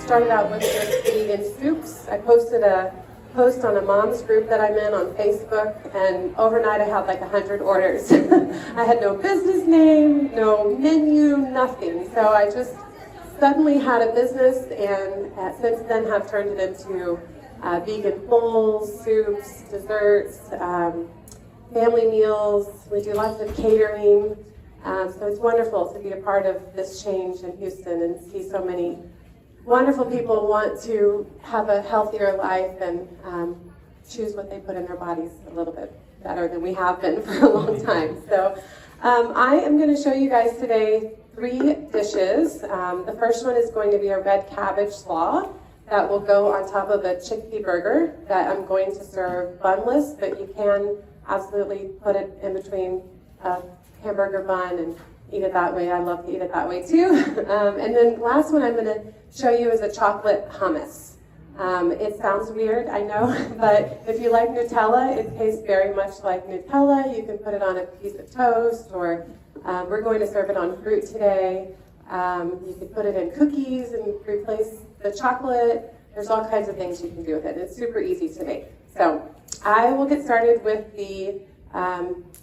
started out with just vegan soups. I posted a post on a mom's group that I'm in on Facebook, and overnight I had like 100 orders. I had no business name, no menu, nothing. So I just suddenly had a business, and since then have turned it into vegan bowls, soups, desserts, family meals. We do lots of catering. So it's wonderful to be a part of this change in Houston and see so many wonderful people want to have a healthier life and choose what they put in their bodies a little bit better than we have been for a long time. So I am going to show you guys today 3 dishes. The first one is going to be a red cabbage slaw that will go on top of a chickpea burger that I'm going to serve bunless, but you can absolutely put it in between a hamburger bun and eat it that way. I love to eat it that way too. And then last one I'm going to show you is a chocolate hummus. It sounds weird, I know, but if you like Nutella, it tastes very much like Nutella. You can put it on a piece of toast, or we're going to serve it on fruit today. You can put it in cookies and replace the chocolate. There's all kinds of things you can do with it. It's super easy to make. So I will get started with the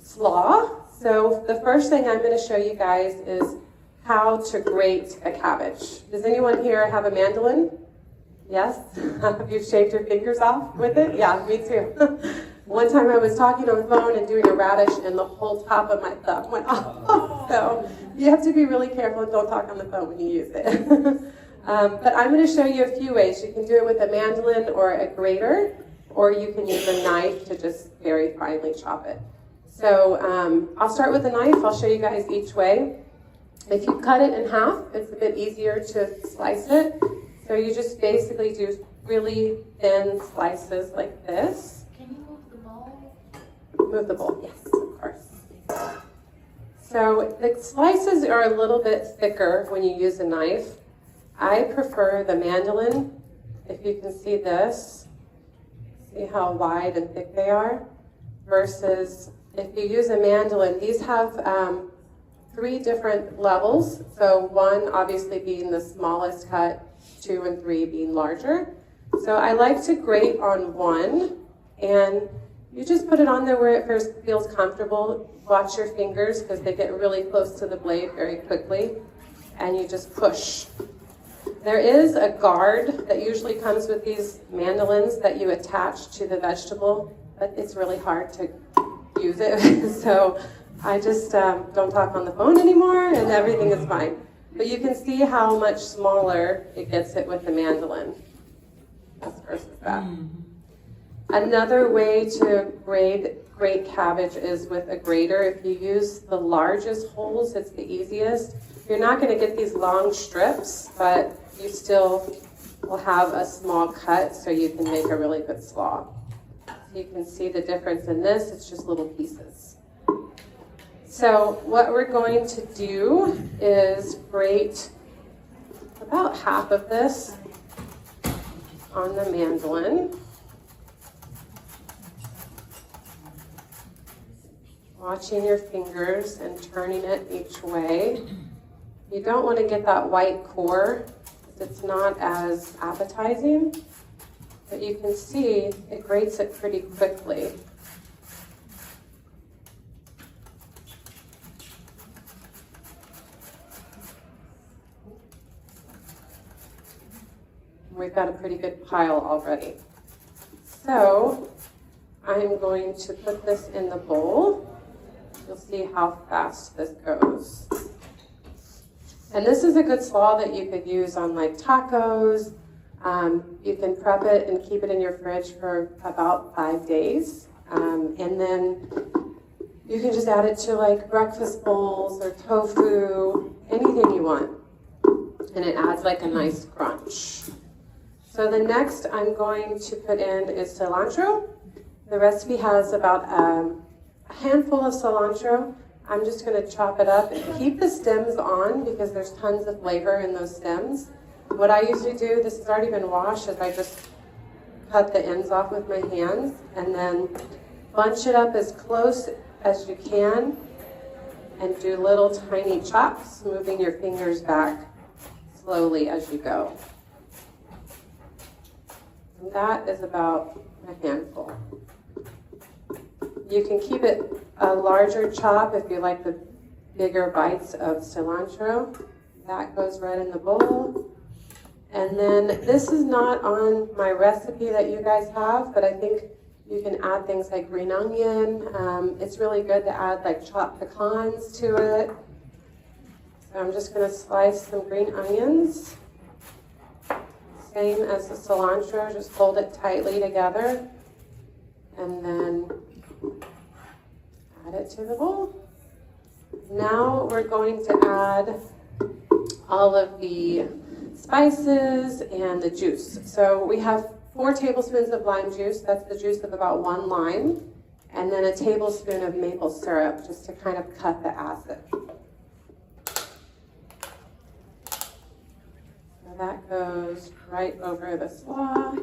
slaw. So the first thing I'm going to show you guys is how to grate a cabbage. Does anyone here have a mandolin? Yes? Have you shaved your fingers off with it? Yeah, me too. One time I was talking on the phone and doing a radish, and the whole top of my thumb went off. So you have to be really careful and don't talk on the phone when you use it. But I'm going to show you a few ways. You can do it with a mandolin or a grater, or you can use a knife to just very finely chop it. So I'll start with a knife. I'll show you guys each way. If you cut it in half, it's a bit easier to slice it. So you just basically do really thin slices like this. Can you move the bowl? Move the bowl, yes, of course. So the slices are a little bit thicker when you use a knife. I prefer the mandolin. If you can see this, see how wide and thick they are? Versus if you use a mandolin, these have 3 different levels. So 1 obviously being the smallest cut, 2 and 3 being larger. So I like to grate on 1, and you just put it on there where it first feels comfortable. Watch your fingers because they get really close to the blade very quickly, and you just push. There is a guard that usually comes with these mandolins that you attach to the vegetable, but it's really hard to use it. So I just don't talk on the phone anymore, and everything is fine. But you can see how much smaller it gets it with the mandolin. This versus that. Another way to grate cabbage is with a grater. If you use the largest holes, it's the easiest. You're not going to get these long strips, but you still will have a small cut, so you can make a really good slaw. So you can see the difference in this. It's just little pieces. So what we're going to do is grate about half of this on the mandolin. Watching your fingers and turning it each way. You don't want to get that white core, because it's not as appetizing, but you can see it grates it pretty quickly. We've got a pretty good pile already. So I'm going to put this in the bowl. You'll see how fast this goes. And this is a good slaw that you could use on like tacos. You can prep it and keep it in your fridge for about 5 days. And then you can just add it to like breakfast bowls or tofu, anything you want. And it adds like a nice crunch. So the next I'm going to put in is cilantro. The recipe has about a handful of cilantro. I'm just going to chop it up and keep the stems on because there's tons of flavor in those stems. What I usually do, this has already been washed, is I just cut the ends off with my hands and then bunch it up as close as you can and do little tiny chops, moving your fingers back slowly as you go. And that is about a handful. You can keep it a larger chop if you like the bigger bites of cilantro. That goes right in the bowl. And then this is not on my recipe that you guys have, but I think you can add things like green onion. It's really good to add like chopped pecans to it. So I'm just going to slice some green onions. Same as the cilantro, just hold it tightly together. And then add it to the bowl. Now we're going to add all of the spices and the juice. So we have 4 tablespoons of lime juice. That's the juice of about 1 lime. And then a tablespoon of maple syrup just to kind of cut the acid. So that goes right over the slaw.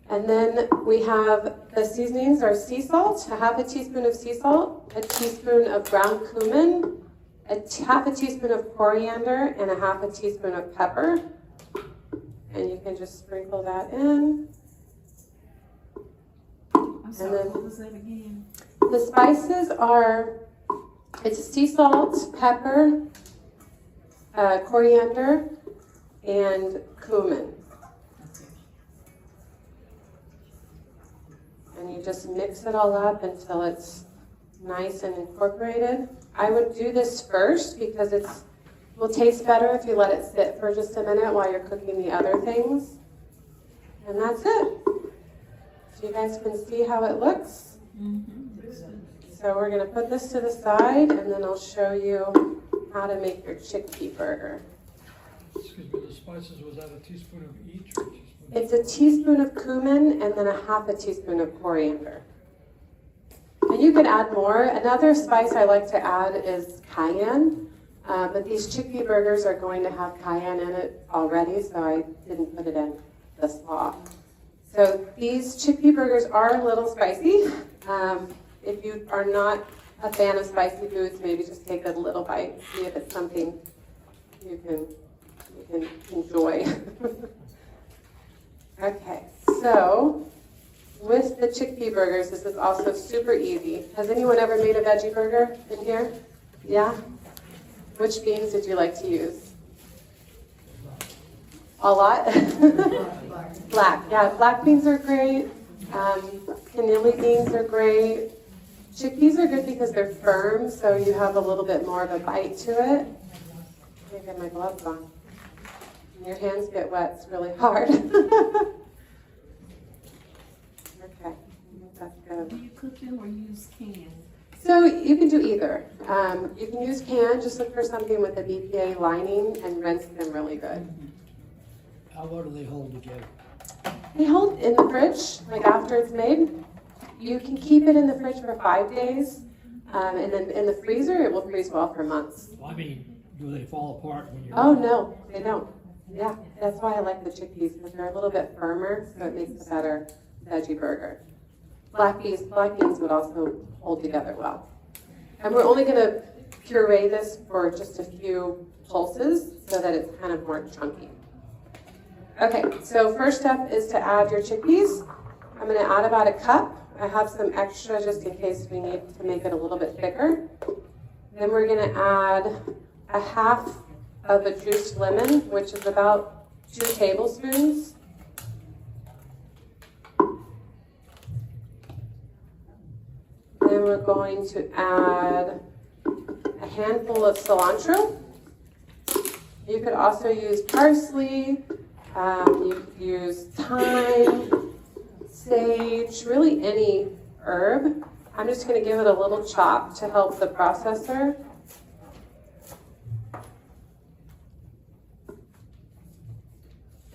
And then we have the seasonings are sea salt, a half a teaspoon of sea salt, a teaspoon of ground cumin, half a teaspoon of coriander, and a half a teaspoon of pepper. And you can just sprinkle that in. I'm sorry, what was that again? The spices are, it's sea salt, pepper, coriander, and cumin. And you just mix it all up until it's nice and incorporated. I would do this first because it will taste better if you let it sit for just a minute while you're cooking the other things. And that's it. So you guys can see how it looks. So we're going to put this to the side and then I'll show you how to make your chickpea burger. Excuse me, the spices, was that a teaspoon of each or a teaspoon? It's a teaspoon of cumin and then a half a teaspoon of coriander. And you can add more. Another spice I like to add is cayenne. But these chickpea burgers are going to have cayenne in it already, so I didn't put it in the slaw. So these chickpea burgers are a little spicy. If you are not a fan of spicy foods, maybe just take a little bite, see if it's something you can enjoy. Okay, so with the chickpea burgers, this is also super easy. Has anyone ever made a veggie burger in here? Yeah? Which beans did you like to use? A lot? Black. Yeah, black beans are great. Cannelli beans are great. Chickpeas are good because they're firm, so you have a little bit more of a bite to it. I can't get my gloves on. Your hands get wet, it's really hard. Okay, that's good. Do you cook them or use canned? So you can do either. You can use canned, just look for something with a BPA lining and rinse them really good. How long do they hold together? They hold in the fridge, like after it's made. You can keep it in the fridge for 5 days, and then in the freezer, it will freeze well for months. Well, I mean, do they fall apart when you're... Oh, no, they don't. Yeah, that's why I like the chickpeas, because they're a little bit firmer, so it makes a better veggie burger. Black beans would also hold together well. And we're only going to puree this for just a few pulses so that it's kind of more chunky. Okay, so first step is to add your chickpeas. I'm going to add about a cup. I have some extra just in case we need to make it a little bit thicker. Then we're going to add a half of a juiced lemon, which is about 2 tablespoons. Then we're going to add a handful of cilantro. You could also use parsley, you could use thyme, sage, really any herb. I'm just going to give it a little chop to help the processor.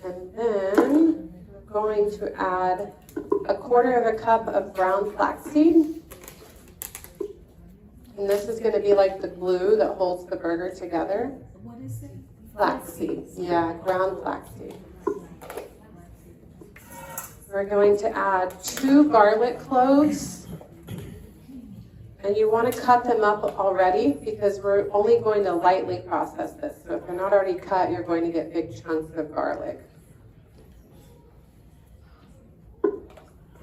And then we're going to add a 1/4 cup of ground flaxseed. And this is going to be like the glue that holds the burger together. What is it? Flaxseed, yeah, ground flaxseed. We're going to add 2 garlic cloves. And you want to cut them up already because we're only going to lightly process this. So if they're not already cut, you're going to get big chunks of garlic.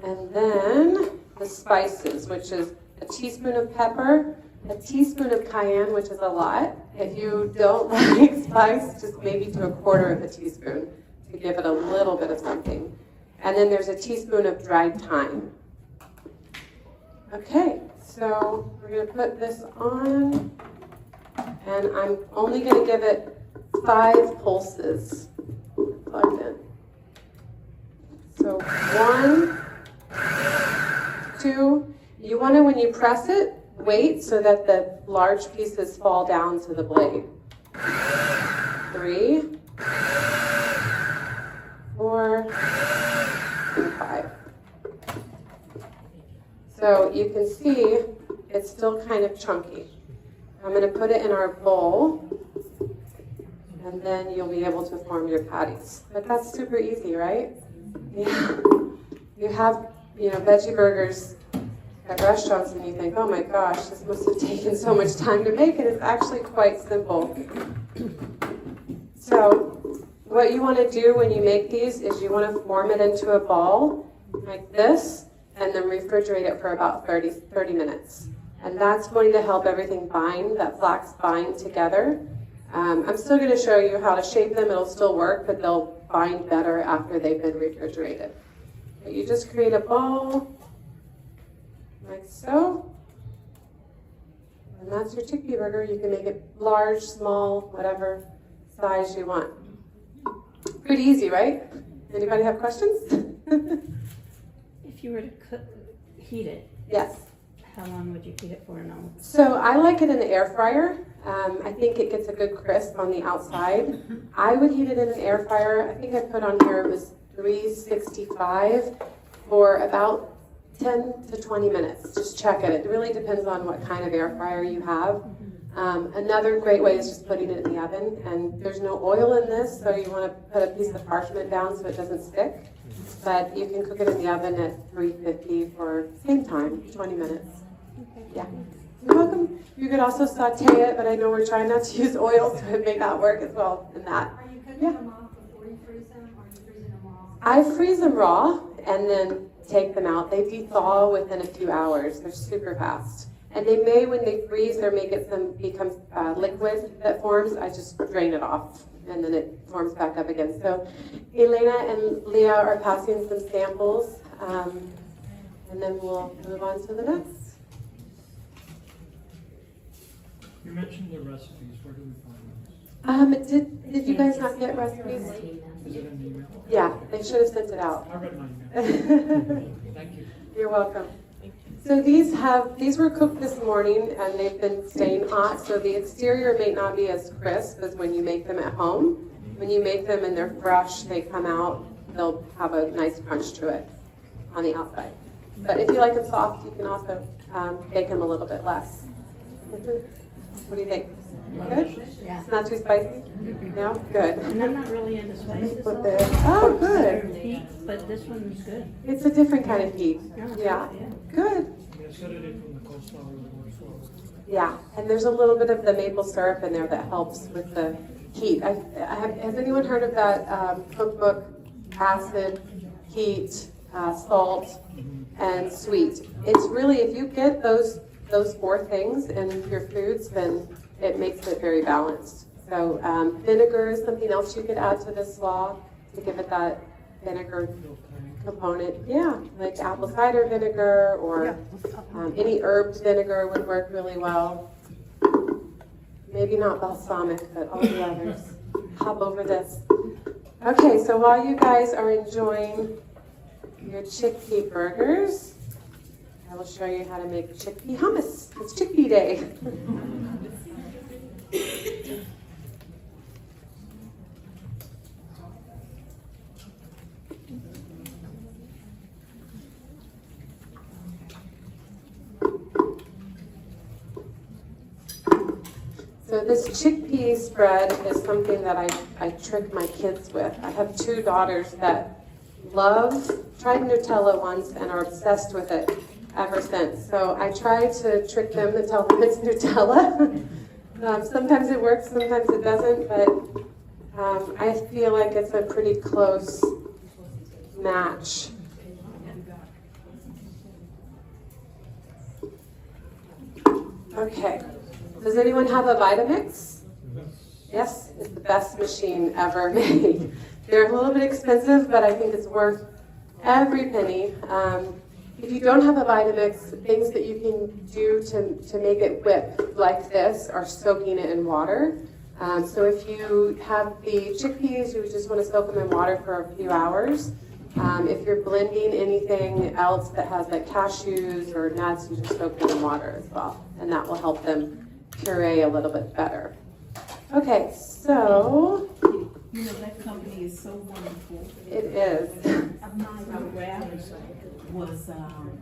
And then the spices, which is a teaspoon of pepper, a teaspoon of cayenne, which is a lot. If you don't like spice, just maybe to a quarter of a teaspoon to give it a little bit of something. And then there's a teaspoon of dried thyme. Okay, so we're going to put this on, and I'm only going to give it 5 pulses plugged in. So 1, 2, you want to, when you press it, wait so that the large pieces fall down to the blade. 3, 4, and 5. So you can see it's still kind of chunky. I'm going to put it in our bowl, and then you'll be able to form your patties. But that's super easy, right? Yeah. You have, veggie burgers at restaurants and you think, oh my gosh, this must have taken so much time to make, and it's actually quite simple. So what you want to do when you make these is you want to form it into a ball like this, and then refrigerate it for about 30 minutes. And that's going to help everything bind, that flax bind together. I'm still going to show you how to shape them. It'll still work, but they'll bind better after they've been refrigerated. But you just create a ball, like so. And that's your chickpea burger. You can make it large, small, whatever size you want. Pretty easy, right? Anybody have questions? If you were to heat it, Yes. how long would you heat it for now? So I like it in the air fryer. I think it gets a good crisp on the outside. I would heat it in an air fryer. I think I put on here it was 365 for about 10 to 20 minutes. Just check it. It really depends on what kind of air fryer you have. Another great way is just putting it in the oven. And there's no oil in this, so you want to put a piece of parchment down so it doesn't stick. But you can cook it in the oven at 350 for same time, 20 minutes. Yeah. You're welcome. You could also saute it, but I know we're trying not to use oil, so it may not work as well in that. Are you cooking them off before you freeze them, or are you freezing them raw? I freeze them raw and then take them out. They de-thaw within a few hours. They're super fast. And they may, when they freeze, there may get some become liquid that forms. I just drain it off, and then it forms back up again. So Elena and Leah are passing some samples, and then we'll move on to the next. You mentioned the recipes. Where do we find those? Did you guys not get recipes? Is it an email? Yeah, they should have sent it out. I read my email. Thank you. You're welcome. So these were cooked this morning, and they've been staying hot, so the exterior may not be as crisp as when you make them at home. When you make them and they're fresh, they come out, they'll have a nice crunch to it on the outside. But if you like them soft, you can also bake them a little bit less. What do you think? Good? Yeah. It's not too spicy? No? Good. And I'm not really into spices. Put though. this. Oh, good. Heat, but this one's good. It's a different kind of heat. Yeah. Yeah. Good. The acidity from the coleslaw really works well. Yeah, and there's a little bit of the maple syrup in there that helps with the heat. Has anyone heard of that cookbook, acid, heat, salt, and sweet? It's really, if you get those 4 things in your foods, then it makes it very balanced. So vinegar is something else you could add to the slaw to give it that vinegar component. Yeah, like apple cider vinegar or any herbed vinegar would work really well. Maybe not balsamic, but all the others. Hop over this. Okay, so while you guys are enjoying your chickpea burgers, I will show you how to make chickpea hummus. It's chickpea day. So this chickpea spread is something that I trick my kids with. I have 2 daughters that tried Nutella once and are obsessed with it ever since. So I try to trick them and tell them it's Nutella. Sometimes it works, sometimes it doesn't, but I feel like it's a pretty close match. Okay. Does anyone have a Vitamix? Yes, it's the best machine ever made. They're a little bit expensive, but I think it's worth every penny. If you don't have a Vitamix, things that you can do to make it whip like this are soaking it in water. So if you have the chickpeas, you just want to soak them in water for a few hours. If you're blending anything else that has like cashews or nuts, you just soak them in water as well. And that will help them puree a little bit better. Okay, so You know, that company is so wonderful. it is. My wrap was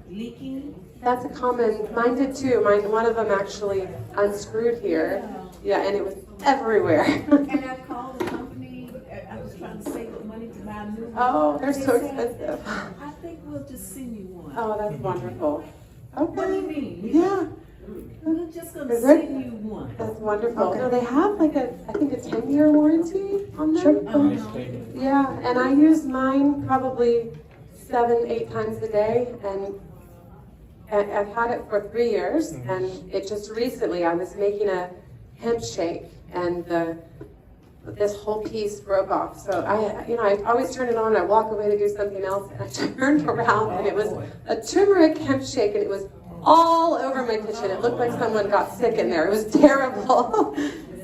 leaking. That's a common, mine did too. One of them actually unscrewed here. Yeah, and it was everywhere. And I called the company, I was trying to save up money to buy a new one. Oh, they're They so said, expensive. I think we'll just send you one. Oh, that's wonderful. What do you Okay. mean? Yeah, We're just gonna Is it? send you one. that's wonderful. Okay. No, they have like I think a 10-year warranty on them. Uh-huh. Yeah, and I use mine probably 7-8 times a day, and I've had it for 3 years, and it just recently, I was making a hemp shake, and this whole piece broke off. So I always turn it on, and I walk away to do something else, and I turned around, and it was a turmeric hemp shake, and it was all over my kitchen. It looked like someone got sick in there. It was terrible.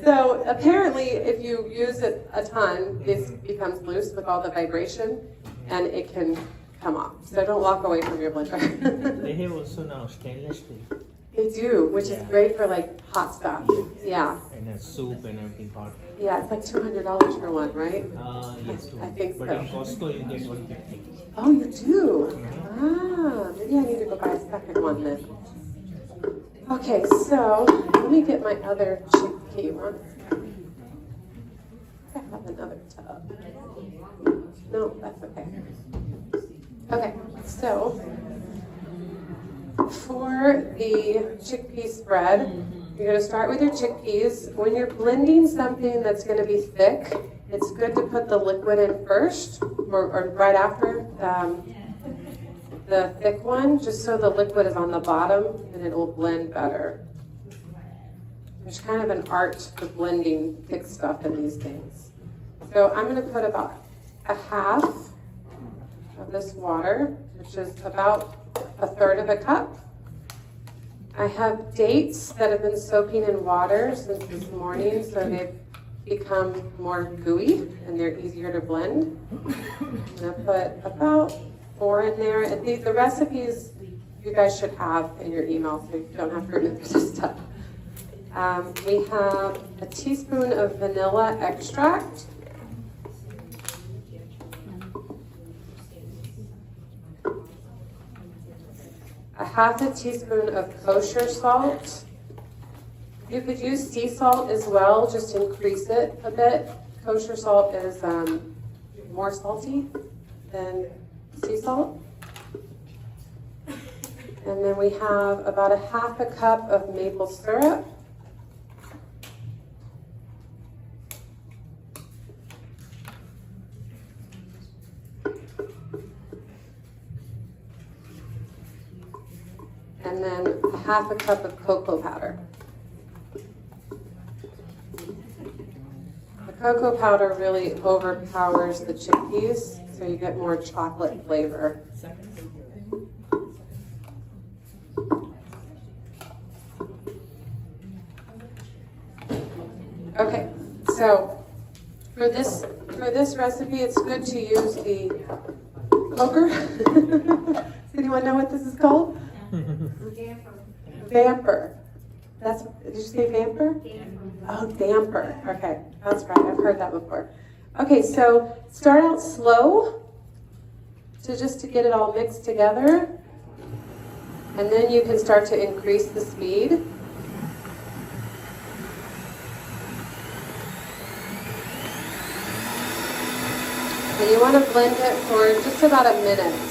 So apparently, if you use it a ton, this becomes loose with all the vibration, and it can come off. So don't walk away from your blender. They have also now stainless steel They do, which is great for like hot stuff. Yeah, and a soup and everything hot. yeah, it's like $200 for one, right? Yes, too. I think But so. in Costco you get 150. Oh, you do? Ah, maybe I need to go buy a second one then. Okay, so let me get my other chickpea one. I have another tub. No, that's okay. Okay, so for the chickpea spread, you're going to start with your chickpeas. When you're blending something that's going to be thick, it's good to put the liquid in first, or right after the thick one, just so the liquid is on the bottom and it will blend better. There's kind of an art to blending thick stuff in these things. So I'm going to put about a half of this water, which is about a third of a cup. I have dates that have been soaking in water since this morning, so they've become more gooey and they're easier to blend. I'm going to put about 4 in there. And the recipes you guys should have in your email, so you don't have to remember this stuff. We have a teaspoon of vanilla extract. A half a teaspoon of kosher salt. You could use sea salt as well, just increase it a bit. Kosher salt is more salty than sea salt. And then we have about a half a cup of maple syrup. And then a half a cup of cocoa powder. The cocoa powder really overpowers the chickpeas, so you get more chocolate flavor. Okay, so for this recipe, it's good to use the poker. Does anyone know what this is called? Vamper. Did you say vamper? Oh, damper. Okay, that's right. I've heard that before. Okay, so start out slow, just to get it all mixed together, and then you can start to increase the speed. And you want to blend it for just about a minute.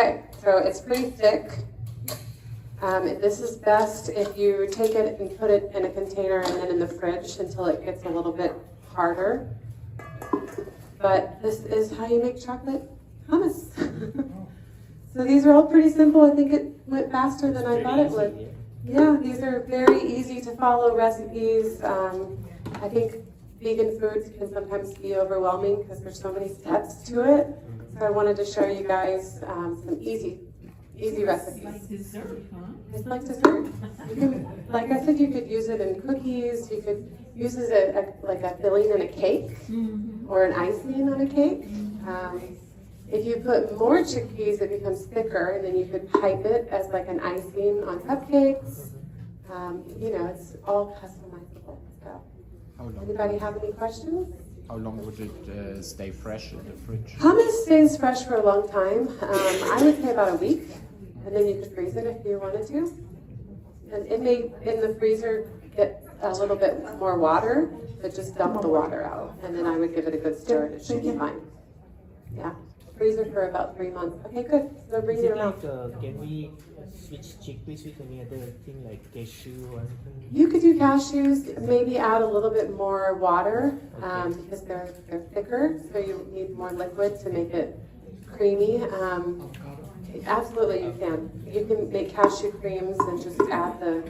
Okay, so it's pretty thick. This is best if you take it and put it in a container and then in the fridge until it gets a little bit harder. But this is how you make chocolate hummus. So these are all pretty simple. I think it went faster than I thought it would. Yeah, these are very easy to follow recipes. I think vegan foods can sometimes be overwhelming because there's so many steps to it. So I wanted to show you guys some easy recipes. Like dessert, huh? It's like dessert. You can, like I said, you could use it in cookies. You could use it as like a filling in a cake or an icing on a cake. If you put more chickpeas, it becomes thicker, and then you could pipe it as like an icing on cupcakes. It's all customizable. So, anybody have any questions? How long would it stay fresh in the fridge? Hummus stays fresh for a long time. I would say about a week, and then you could freeze it if you wanted to. And it may, in the freezer, get a little bit more water, but just dump the water out, and then I would give it a good stir, and it should be fine. Yeah, freezer for about 3 months. Okay, good. So bring Is it it around. like, can we switch chickpeas with any other thing like cashew or anything? You could do cashews, maybe add a little bit more water because they're thicker, so you need more liquid to make it creamy. Absolutely, you can. You can make cashew creams and just add the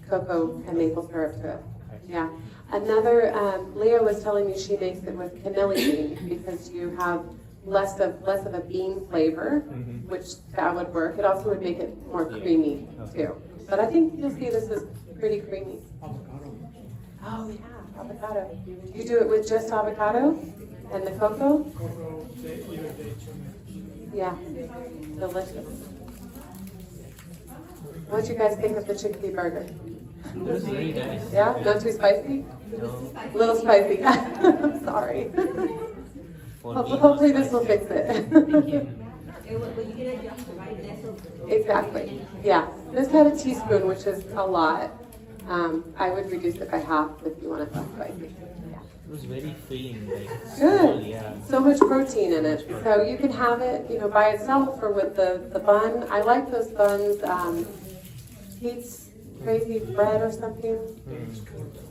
cocoa and maple syrup to it. Yeah. Another, Leah was telling me she makes it with cannelli bean because you have less of a bean flavor, which that would work. It also would make it more creamy too. But I think you'll see this is pretty creamy. Avocado. Oh yeah, avocado. You do it with just avocado and the cocoa? Cocoa, either dates or nuts. Yeah, delicious. What do you guys think of the chickpea burger? It was very nice. Yeah, not too spicy? No, A little spicy. I'm sorry. for me, Hopefully this will fix it. When you get it just right, that's okay. Exactly. Yeah. This had a teaspoon, which is a lot. I would reduce it by half if you want it less spicy. Yeah. it was very filling, like Good. small, yeah. So much protein in it. So you can have it, by itself or with the bun. I like those buns. Pete's Crazy Bread or something.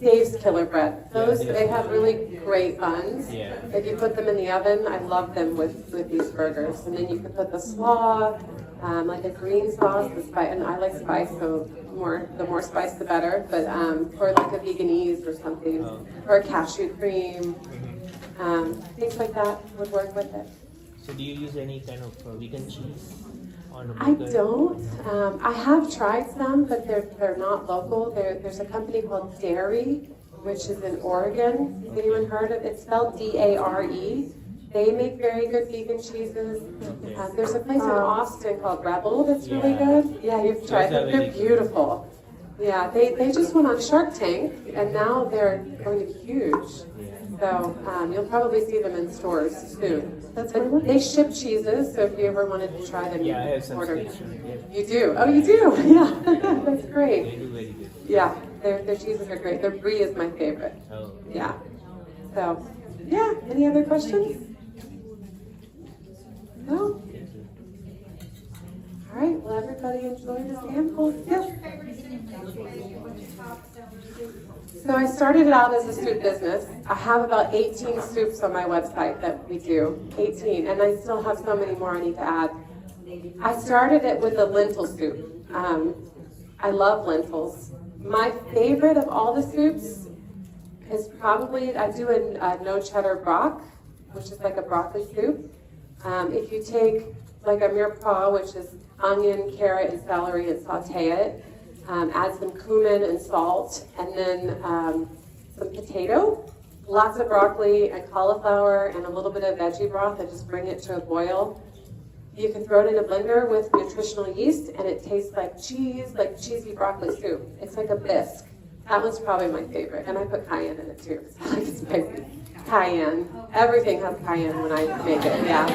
Dave's Killer Bread. Those, Yeah, they have really great buns. Yeah. If you put them in the oven, I love them with these burgers. And then you can put the slaw, like a green sauce, and I like spice, so the more spice the better. But or like a veganese or something, or a cashew cream, things like that would work with it. So do you use any kind of vegan cheese on a I burger? don't. I have tried some, but they're not local. There's a company called Dairy, which is in Oregon. Has anyone heard of it? It's spelled D-A-R-E. They make very good vegan cheeses. There's a place in Austin called Rebel that's really good. Yeah, you've tried them. They're beautiful. Yeah, they just went on Shark Tank, and now they're going to be huge. So you'll probably see them in stores soon. But they ship cheeses, so if you ever wanted to try them, Yeah, I have you some order. station. Yeah. You do? Oh, you do? Yeah, that's They great. do very good. Yeah, their cheeses are great. Their brie is my favorite. Oh. Yeah. So, yeah. Any other questions? No? All right. Well, everybody enjoy the sample. Yes. So I started it out as a soup business. I have about 18 soups on my website that we do, 18, and I still have so many more I need to add. I started it with a lentil soup. I love lentils. My favorite of all the soups is probably, I do a no cheddar brock, which is like a broccoli soup. If you take like a mirepoix, which is onion, carrot, and celery, and saute it, add some cumin and salt, and then some potato, lots of broccoli and cauliflower, and a little bit of veggie broth, and just bring it to a boil. You can throw it in a blender with nutritional yeast, and it tastes like cheese, like cheesy broccoli soup. It's like a bisque. That one's probably my favorite, and I put cayenne in it too, because I like it spicy. Cayenne. Everything has cayenne when I make it, yeah.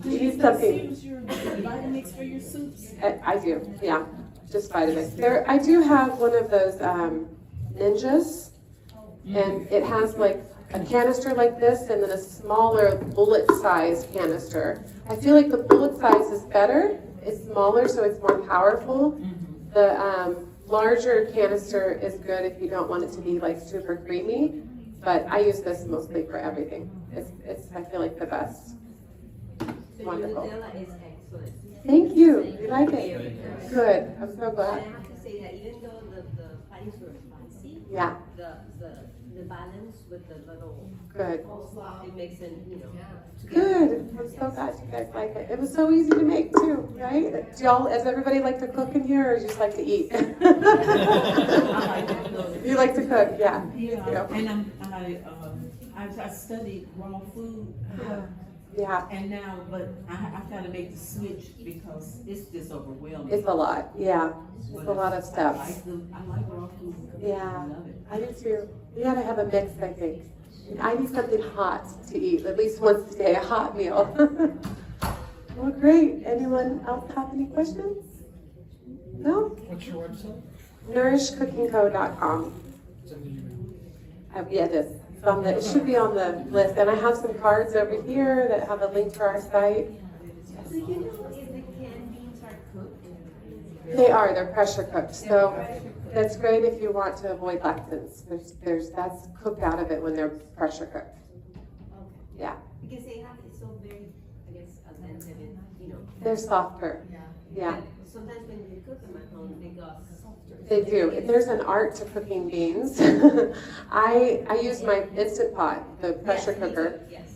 You need something. Use your Vitamix for your soups? I do, yeah. Just Vitamix. I do have one of those ninjas, and it has like a canister like this, and then a smaller bullet-sized canister. I feel like the bullet size is better. It's smaller, so it's more powerful. The larger canister is good if you don't want it to be like super creamy, but I use this mostly for everything. It's I feel like the best. Wonderful. Nutella is excellent. Thank you. You like it? Good. I'm so And I glad. have to say that even though the patties were fancy, Yeah. the balance with the little Good. coleslaw, it makes it, Good. I'm so glad you guys like it. It was so easy to make too, right? Do y'all, does everybody like to cook in here, or just like to eat? You like to cook, yeah. Yeah, and I studied raw food. Yeah. And now, but I've got to make the switch because it's just overwhelming. It's a lot. Yeah. It's a lot of I steps. like raw food. Yeah. I love it. I do too. We gotta have a mix, I think. I need something hot to eat, at least once a day, a hot meal. Well, great. Anyone else have any questions? No? What's your website? NourishCookingCo.com. It's in the email. Yeah, it is. It's on the, it should be on the list. And I have some cards over here that have a link to our site. So you know if the canned beans are cooked? They are, they're pressure cooked. So that's great if you want to avoid lectins. That's cooked out of it when they're pressure cooked. Okay. Yeah. Because they have it so very, I guess, attentive and, They're softer. Yeah. And sometimes when you cook them at home, they got softer. They do. There's an art to cooking beans. I use my Instant Pot, the pressure cooker. Yes.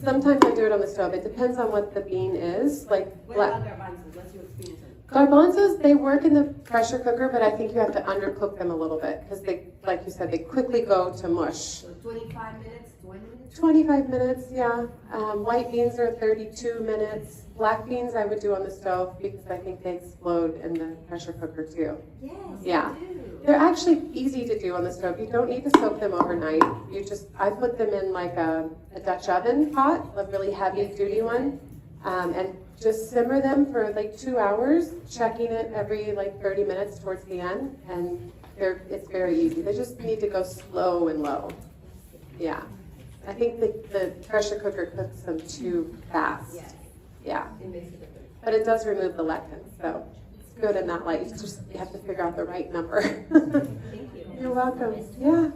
Sometimes I do it on the stove. It depends on what the bean is. Like What about garbanzos? What's your experience on? garbanzos, they work in the pressure cooker, but I think you have to undercook them a little bit because they, like you said, they quickly go to mush. So 25 minutes, 20 minutes? 25 minutes, yeah. White beans are 32 minutes. Black beans I would do on the stove because I think they explode in the pressure cooker too. Yes, Yeah. they do. They're actually easy to do on the stove. You don't need to soak them overnight. I put them in like a Dutch oven pot, a really heavy duty one, and just simmer them for like 2 hours, checking it every like 30 minutes towards the end, and it's very easy. They just need to go slow and low. Yeah. I think the pressure cooker cooks them too fast. Yes. Yeah. It makes a difference. But it does remove the lectins, so it's good in that light. You have to figure out the right number. Thank you. You're welcome. Yeah.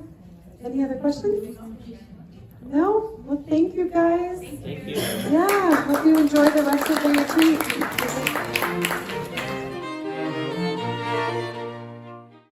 Any other questions? No? Well, thank you guys. Thank you. Yeah. Hope you enjoy the rest of your retreat.